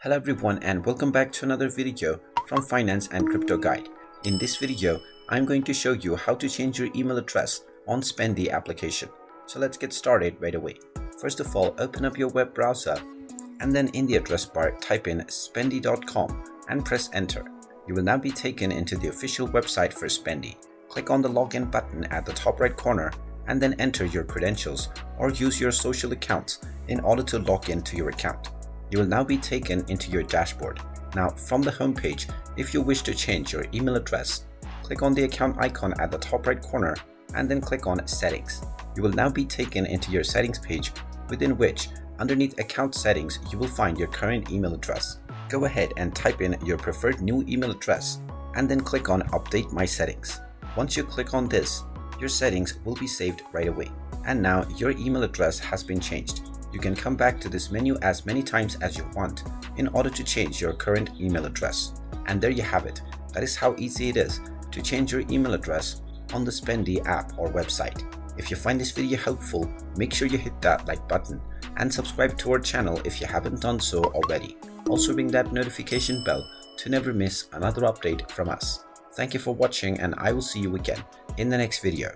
Hello everyone and welcome back to another video from Finance and Crypto Guide. In this video, I'm going to show you how to change your email address on Spendee application. So let's get started right away. First of all, open up your web browser and then in the address bar type in spendee.com and press enter. You will now be taken into the official website for Spendee. Click on the login button at the top right corner and then enter your credentials or use your social accounts in order to log into your account. You will now be taken into your dashboard. Now from the home page, if you wish to change your email address, click on the account icon at the top right corner and then click on settings. You will now be taken into your settings page, within which underneath account settings you will find your current email address. Go ahead and type in your preferred new email address and then click on update my settings. Once you click on this, your settings will be saved right away. And now your email address has been changed. You can come back to this menu as many times as you want in order to change your current email address. And there you have it. That is how easy it is to change your email address on the Spendee app or website. If you find this video helpful, make sure you hit that like button and subscribe to our channel if you haven't done so already. Also ring that notification bell to never miss another update from us. Thank you for watching and I will see you again in the next video.